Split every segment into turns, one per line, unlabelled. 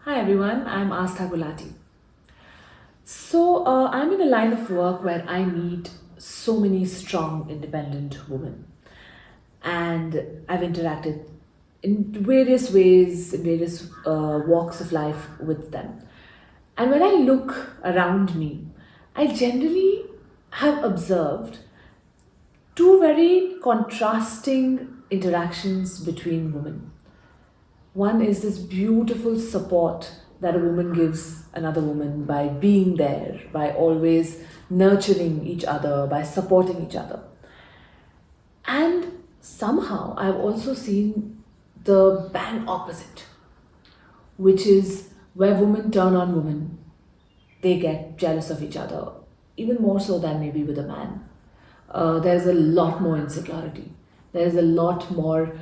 Hi everyone, I'm Aastha Gulati. I'm in a line of work where I meet so many strong, independent women, and I've interacted in various ways, in various walks of life with them. And when I look around me, I generally have observed two very contrasting interactions between women. One is this beautiful support that a woman gives another woman by being there, by always nurturing each other, by supporting each other. And somehow I've also seen the bang opposite, which is where women turn on women. They get jealous of each other, even more so than maybe with a man. There's a lot more insecurity. There's a lot more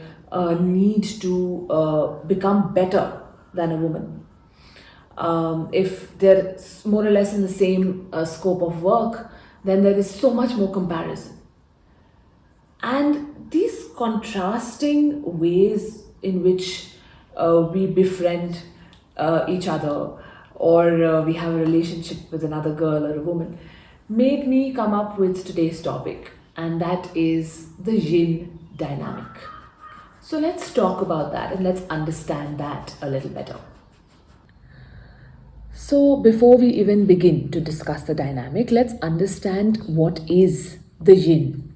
need to become better than a woman. If they're more or less in the same scope of work, then there is so much more comparison. And these contrasting ways in which we befriend each other or we have a relationship with another girl or a woman made me come up with today's topic, and that is the yin dynamic. So let's talk about that and let's understand that a little better. So, before we even begin to discuss the dynamic, let's understand what is the yin.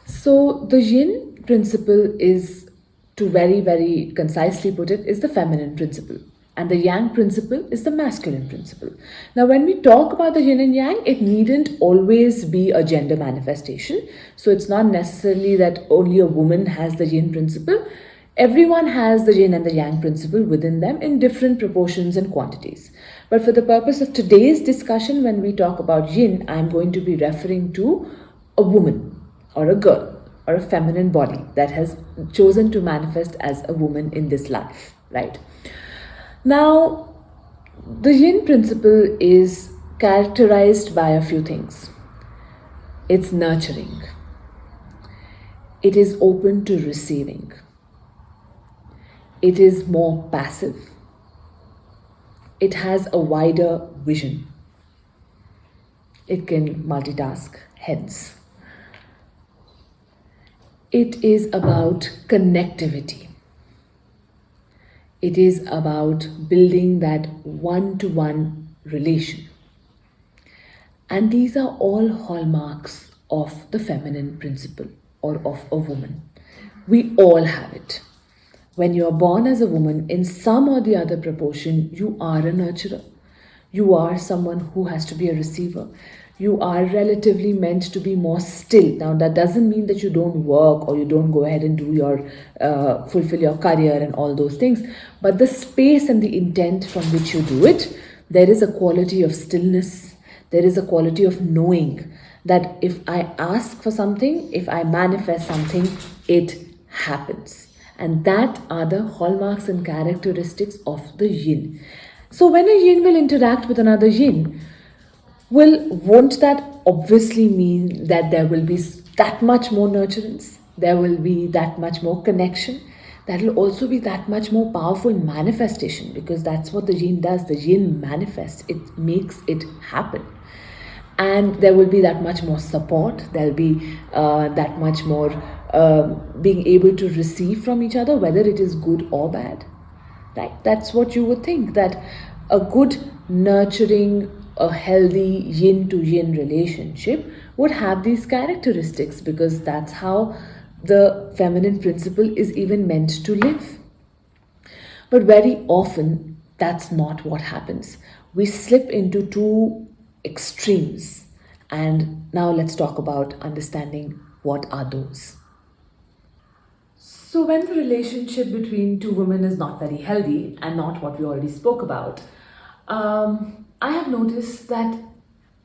So, the yin principle is, to very concisely put it, is the feminine principle. And the yang principle is the masculine principle. Now, when we talk about the yin and yang, it needn't always be a gender manifestation. So, it's not necessarily that only a woman has the yin principle. Everyone has the yin and the yang principle within them in different proportions and quantities. But for the purpose of today's discussion, when we talk about yin, I'm going to be referring to a woman or a girl or a feminine body that has chosen to manifest as a woman in this life, right? Now, the yin principle is characterized by a few things. It's nurturing, it is open to receiving, it is more passive, it has a wider vision, it can multitask, hence. It is about connectivity. It is about building that one-to-one relation. And these are all hallmarks of the feminine principle or of a woman. We all have it. When you are born as a woman, in some or the other proportion, you are a nurturer. You are someone who has to be a receiver. You are relatively meant to be more still. Now, that doesn't mean that you don't work or you don't go ahead and do your fulfill your career and all those things. But the space and the intent from which you do it, there is a quality of stillness. There is a quality of knowing that if I ask for something, if I manifest something, it happens. And that are the hallmarks and characteristics of the yin. So when a yin will interact with another yin, won't that obviously mean that there will be that much more nurturance? There will be that much more connection. That will also be that much more powerful manifestation, because that's what the yin does. The yin manifests, it makes it happen. And there will be that much more support, there'll be that much more being able to receive from each other, whether it is good or bad, right? That's what you would think, that a good nurturing, a healthy yin to yin relationship would have these characteristics, because that's how the feminine principle is even meant to live. But very often, that's not what happens. We slip into two extremes. And now let's talk about understanding what are those. So, when the relationship between two women is not very healthy and not what we already spoke about, I have noticed that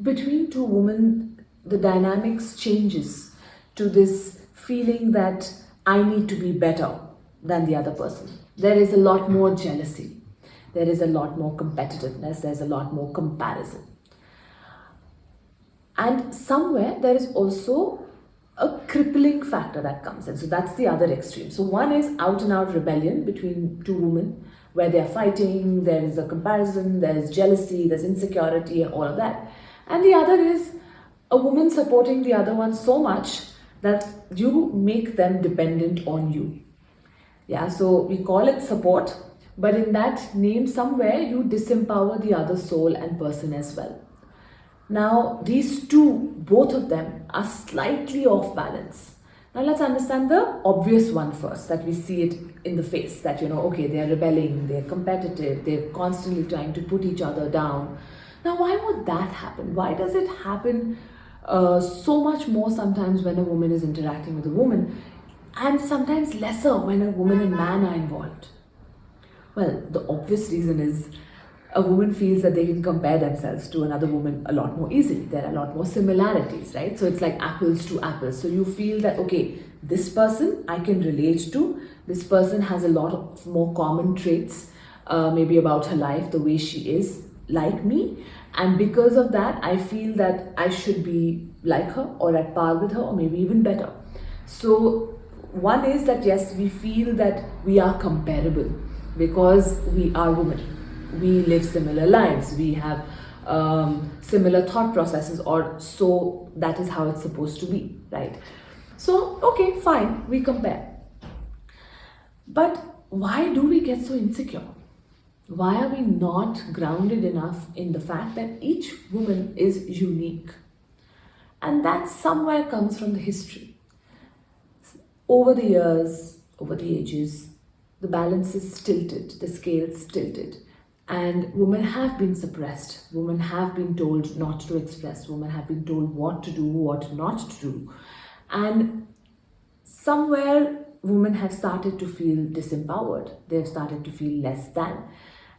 between two women, the dynamics changes to this feeling that I need to be better than the other person. There is a lot more jealousy, there is a lot more competitiveness, there's a lot more comparison. And somewhere there is also a crippling factor that comes in. So that's the other extreme. So one is out and out rebellion between two women, where they're fighting, there is a comparison, there's jealousy, there's insecurity, and all of that. And the other is a woman supporting the other one so much that you make them dependent on you. Yeah, so we call it support, but in that name, somewhere you disempower the other soul and person as well. Now, these two, both of them, are slightly off balance. Now, let's understand the obvious one first, that we see it in the face, that, okay, they're rebelling, they're competitive, they're constantly trying to put each other down. Now, why would that happen? Why does it happen so much more sometimes when a woman is interacting with a woman, and sometimes lesser when a woman and man are involved? Well, the obvious reason is a woman feels that they can compare themselves to another woman a lot more easily. There are a lot more similarities, right? So it's like apples to apples. So you feel that, okay, this person I can relate to, this person has a lot of more common traits, maybe about her life, the way she is, like me. And because of that, I feel that I should be like her or at par with her or maybe even better. So one is that, yes, we feel that we are comparable because we are women. We live similar lives, we have similar thought processes, or so that is how it's supposed to be, right? So, okay, fine, we compare. But why do we get so insecure? Why are we not grounded enough in the fact that each woman is unique? And that somewhere comes from the history. Over the years, over the ages, the balance is tilted, the scale is tilted. And women have been suppressed. Women have been told not to express. Women have been told what to do, what not to do. And somewhere, women have started to feel disempowered. They've started to feel less than.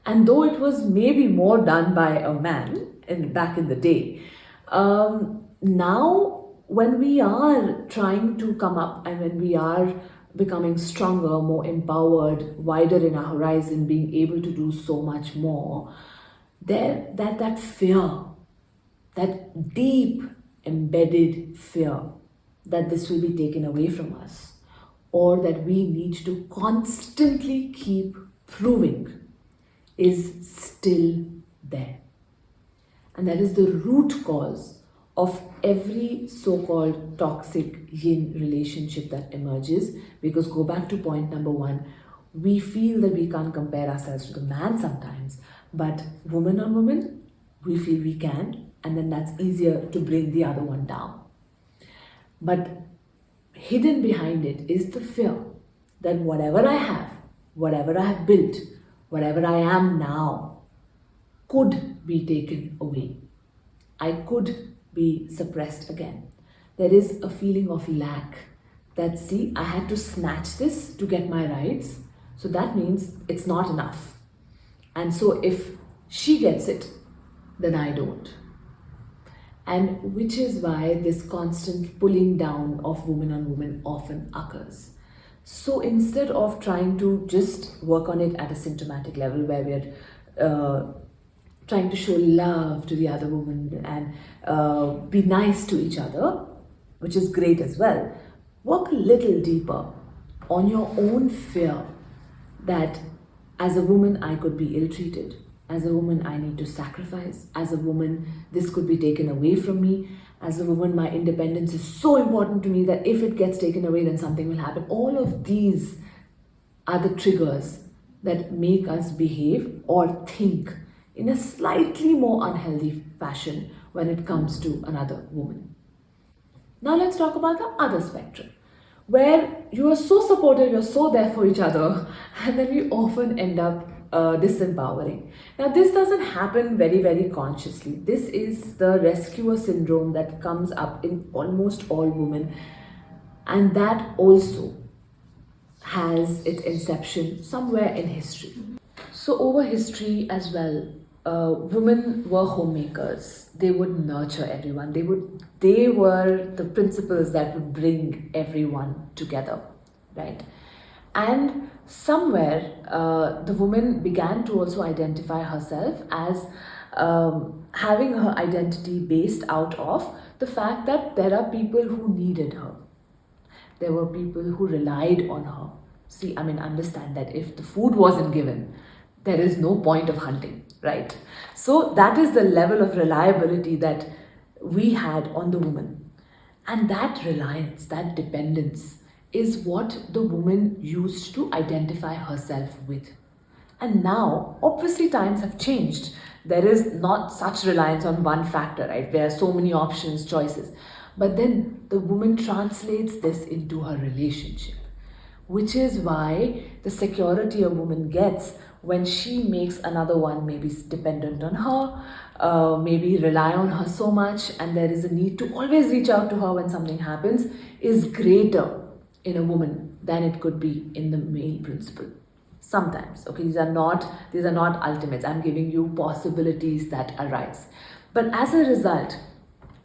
And though it was maybe more done by a man back in the day, now when we are trying to come up and when we are becoming stronger, more empowered, wider in our horizon, being able to do so much more, that fear, that deep embedded fear that this will be taken away from us, or that we need to constantly keep proving, is still there. And that is the root cause of every so-called toxic yin relationship that emerges. Because go back to point number one, we feel that we can't compare ourselves to the man sometimes, but woman on woman, we feel we can, and then that's easier to bring the other one down. But hidden behind it is the fear that whatever I have built, whatever I am now, could be taken away. I could be suppressed again. There is a feeling of lack that, see, I had to snatch this to get my rights, so that means it's not enough. And so if she gets it, then I don't. And which is why this constant pulling down of woman on woman often occurs. So instead of trying to just work on it at a symptomatic level where we're trying to show love to the other woman and be nice to each other, which is great as well, work a little deeper on your own fear that as a woman I could be ill-treated, as a woman I need to sacrifice, as a woman this could be taken away from me, as a woman my independence is so important to me that if it gets taken away then something will happen. All of these are the triggers that make us behave or think in a slightly more unhealthy fashion when it comes to another woman. Now let's talk about the other spectrum, where you are so supportive, you're so there for each other, and then we often end up disempowering. Now this doesn't happen very, very consciously. This is the rescuer syndrome that comes up in almost all women, and that also has its inception somewhere in history. So over history as well, women were homemakers. They would nurture everyone. They were the principles that would bring everyone together, right? And somewhere the woman began to also identify herself as having her identity based out of the fact that there are people who needed her. There were people who relied on her. See, understand that if the food wasn't given, there is no point of hunting, right? So that is the level of reliability that we had on the woman. And that reliance, that dependence, is what the woman used to identify herself with. And now, obviously, times have changed. There is not such reliance on one factor, right? There are so many options, choices. But then the woman translates this into her relationship, which is why the security a woman gets when she makes another one maybe dependent on her, maybe rely on her so much, and there is a need to always reach out to her when something happens, is greater in a woman than it could be in the male principle. Sometimes, okay, these are not ultimates. I'm giving you possibilities that arise. But as a result,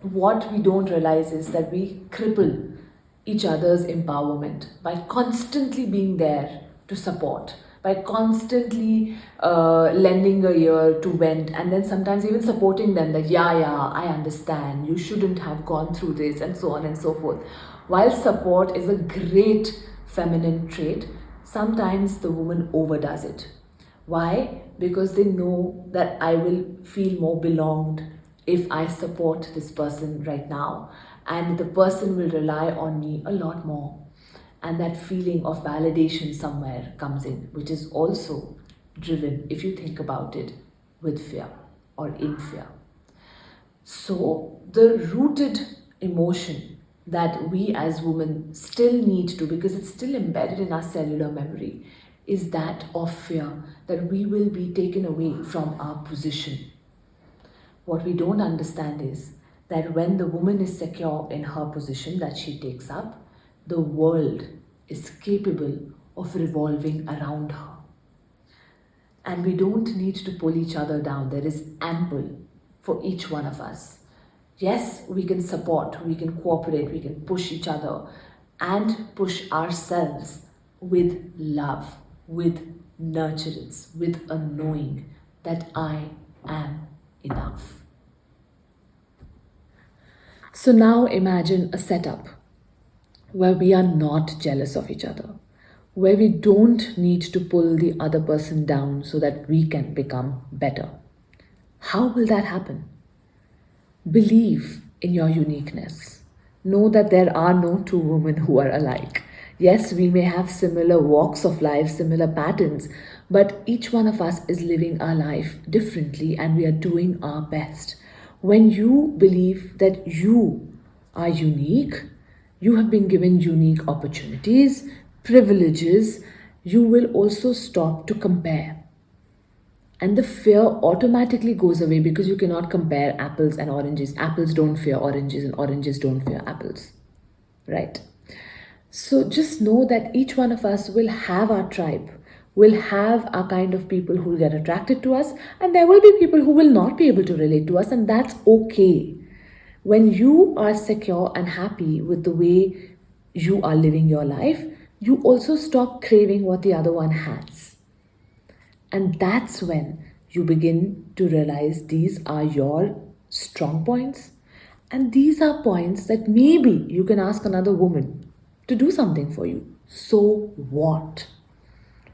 what we don't realize is that we cripple each other's empowerment by constantly being there to support, by constantly lending a ear to vent, and then sometimes even supporting them that, yeah, I understand, you shouldn't have gone through this, and so on and so forth. While support is a great feminine trait, sometimes the woman overdoes it. Why? Because they know that I will feel more belonged if I support this person right now, and the person will rely on me a lot more. And that feeling of validation somewhere comes in, which is also driven, if you think about it, with fear or in fear. So, the rooted emotion that we as women still need to, because it's still embedded in our cellular memory, is that of fear that we will be taken away from our position. What we don't understand is that when the woman is secure in her position that she takes up, the world is capable of revolving around her. And we don't need to pull each other down. There is ample for each one of us. Yes, we can support, we can cooperate, we can push each other and push ourselves with love, with nurturance, with a knowing that I am enough. So now imagine a setup where we are not jealous of each other, where we don't need to pull the other person down so that we can become better. How will that happen? Believe in your uniqueness. Know that there are no two women who are alike. Yes, we may have similar walks of life, similar patterns, but each one of us is living our life differently and we are doing our best. When you believe that you are unique, you have been given unique opportunities, privileges, you will also stop to compare. And the fear automatically goes away because you cannot compare apples and oranges. Apples don't fear oranges and oranges don't fear apples, right? So just know that each one of us will have our tribe, will have our kind of people who will get attracted to us, and there will be people who will not be able to relate to us, and that's okay. When you are secure and happy with the way you are living your life, you also stop craving what the other one has. And that's when you begin to realize these are your strong points. And these are points that maybe you can ask another woman to do something for you. So what?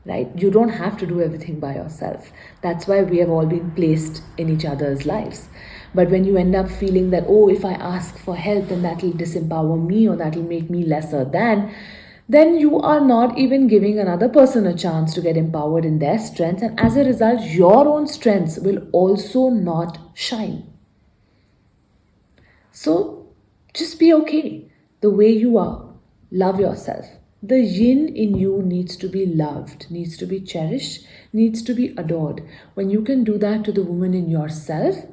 Right? You don't have to do everything by yourself. That's why we have all been placed in each other's lives. But when you end up feeling that, oh, if I ask for help, then that will disempower me or that will make me lesser than, then you are not even giving another person a chance to get empowered in their strengths. And as a result, your own strengths will also not shine. So just be okay the way you are. Love yourself. The yin in you needs to be loved, needs to be cherished, needs to be adored. When you can do that to the woman in yourself,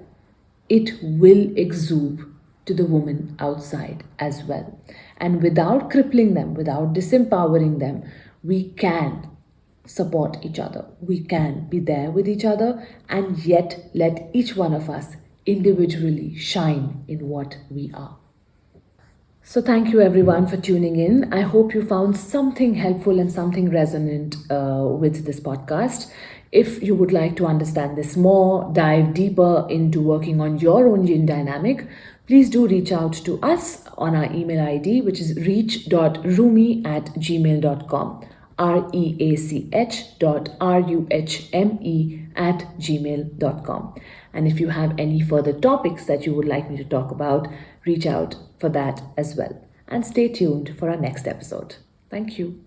it will exude to the woman outside as well. And without crippling them, without disempowering them, we can support each other. We can be there with each other and yet let each one of us individually shine in what we are. So thank you everyone for tuning in. I hope you found something helpful and something resonant with this podcast. If you would like to understand this more, dive deeper into working on your own Yin Dynamic, please do reach out to us on our email ID, which is reach.rumi@gmail.com. reach.ruhme@gmail.com. And if you have any further topics that you would like me to talk about, reach out for that as well. And stay tuned for our next episode. Thank you.